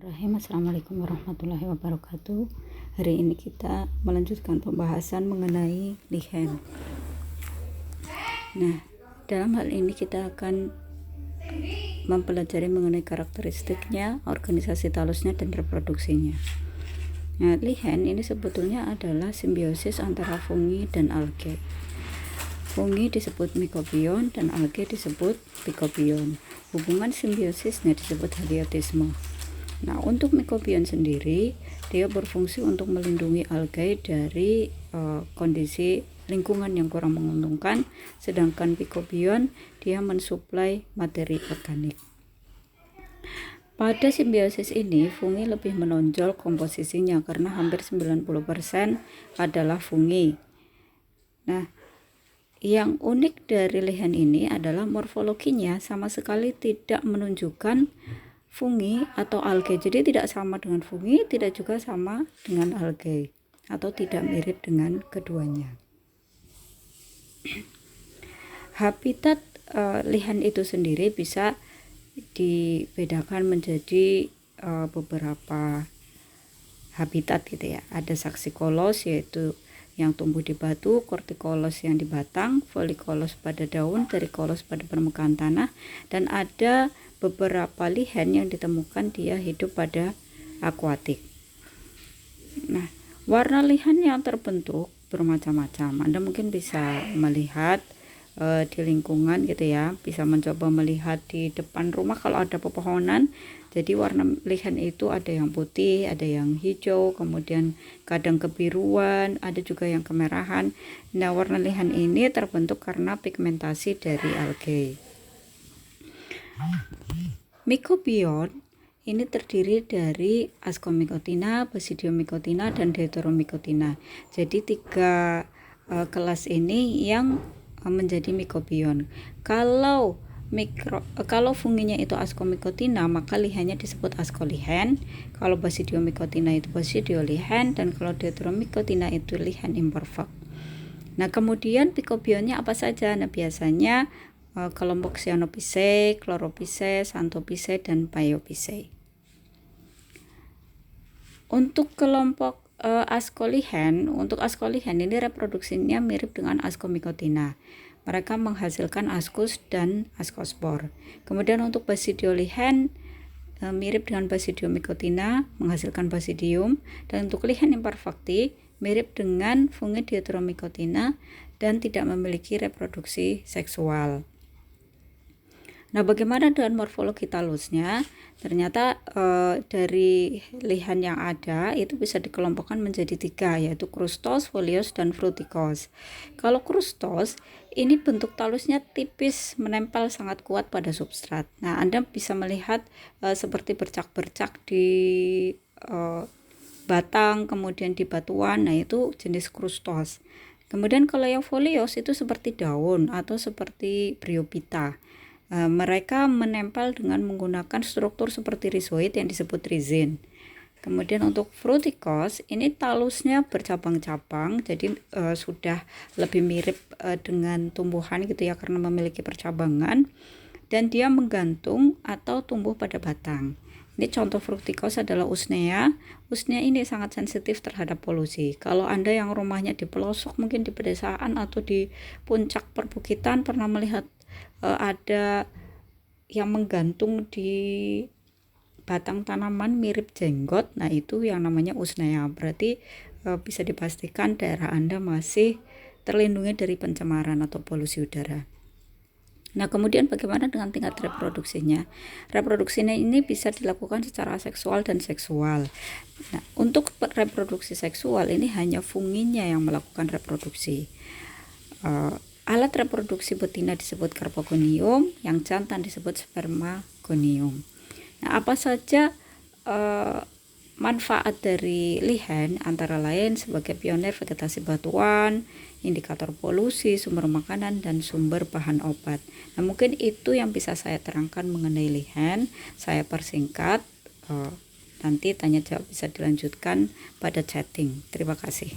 Assalamualaikum warahmatullahi wabarakatuh. Hari ini kita melanjutkan pembahasan mengenai lichen. Nah, dalam hal ini kita akan mempelajari mengenai karakteristiknya, organisasi talusnya, dan reproduksinya. Nah, lichen ini sebetulnya adalah simbiosis antara fungi dan algae. Fungi disebut mycobion dan algae disebut pycobion. Hubungan simbiosisnya disebut haliotisme. Nah, untuk mycobion sendiri, dia berfungsi untuk melindungi algae dari kondisi lingkungan yang kurang menguntungkan, sedangkan pycobion dia mensuplai materi organik. Pada simbiosis ini, fungi lebih menonjol komposisinya karena hampir 90% adalah fungi. Nah, yang unik dari lichen ini adalah morfologinya sama sekali tidak menunjukkan fungi atau algae. Jadi tidak sama dengan fungi, tidak juga sama dengan algae, atau tidak mirip dengan keduanya. Habitat lichen itu sendiri bisa dibedakan menjadi beberapa habitat gitu ya. Ada saxicolos yaitu yang tumbuh di batu, corticolos yang di batang, folicolos pada daun, terricolos pada permukaan tanah, dan ada beberapa lichen yang ditemukan dia hidup pada akuatik. Nah, warna lichen yang terbentuk bermacam-macam. Anda mungkin bisa melihat di lingkungan gitu ya, bisa mencoba melihat di depan rumah kalau ada pepohonan. Jadi warna lichen itu ada yang putih, ada yang hijau, kemudian kadang kebiruan, ada juga yang kemerahan. Nah, warna lichen ini terbentuk karena pigmentasi dari algae. Mycobion ini terdiri dari Ascomycotina, Basidiomycotina, dan Deuteromycotina. Jadi tiga kelas ini yang menjadi mycobion. Kalau funginya itu Ascomycotina, maka lihennya disebut ascolichen. Kalau Basidiomycotina itu basidiolichen, dan kalau Deuteromycotina itu lichen imperfect. Nah, kemudian pycobionnya apa saja? Nah, biasanya kelompok Cyanophyceae, Chlorophyceae, Xanthophyceae, dan Phaeophyceae. Untuk kelompok ascolichen, ini reproduksinya mirip dengan Ascomycotina. Mereka menghasilkan ascus dan ascospor. Kemudian untuk Basidiolichen mirip dengan Basidiomycotina, menghasilkan basidium, dan untuk lichen imperfecti mirip dengan fungi Deuteromycotina dan tidak memiliki reproduksi seksual. Nah, bagaimana dengan morfologi talusnya? Ternyata dari lichen yang ada itu bisa dikelompokkan menjadi tiga, yaitu krustos, folios, dan frutikos. Kalau krustos, ini bentuk talusnya tipis, menempel sangat kuat pada substrat. Nah, Anda bisa melihat seperti bercak-bercak di batang, kemudian di batuan. Nah, itu jenis krustos. Kemudian kalau yang folios itu seperti daun atau seperti bryophyta. Mereka menempel dengan menggunakan struktur seperti rhizoid yang disebut rhizin. Kemudian untuk frutikos, ini talusnya bercabang-cabang, jadi sudah lebih mirip dengan tumbuhan gitu ya, karena memiliki percabangan, dan dia menggantung atau tumbuh pada batang. Ini contoh frutikos adalah usnea. Usnea ini sangat sensitif terhadap polusi. Kalau Anda yang rumahnya di pelosok, mungkin di pedesaan atau di puncak perbukitan, pernah melihat ada yang menggantung di batang tanaman mirip jenggot. Nah, itu yang namanya usnea. Berarti bisa dipastikan daerah Anda masih terlindungi dari pencemaran atau polusi udara. Nah, kemudian bagaimana dengan tingkat reproduksinya? Reproduksinya ini bisa dilakukan secara seksual dan seksual. Nah, untuk reproduksi seksual ini hanya funginya yang melakukan reproduksi. Alat reproduksi betina disebut carpogonium, yang jantan disebut spermagonium. Nah, apa saja manfaat dari lichen? Antara lain sebagai pionir vegetasi batuan, indikator polusi, sumber makanan, dan sumber bahan obat. Nah, mungkin itu yang bisa saya terangkan mengenai lichen. Saya persingkat, nanti tanya jawab bisa dilanjutkan pada chatting. Terima kasih.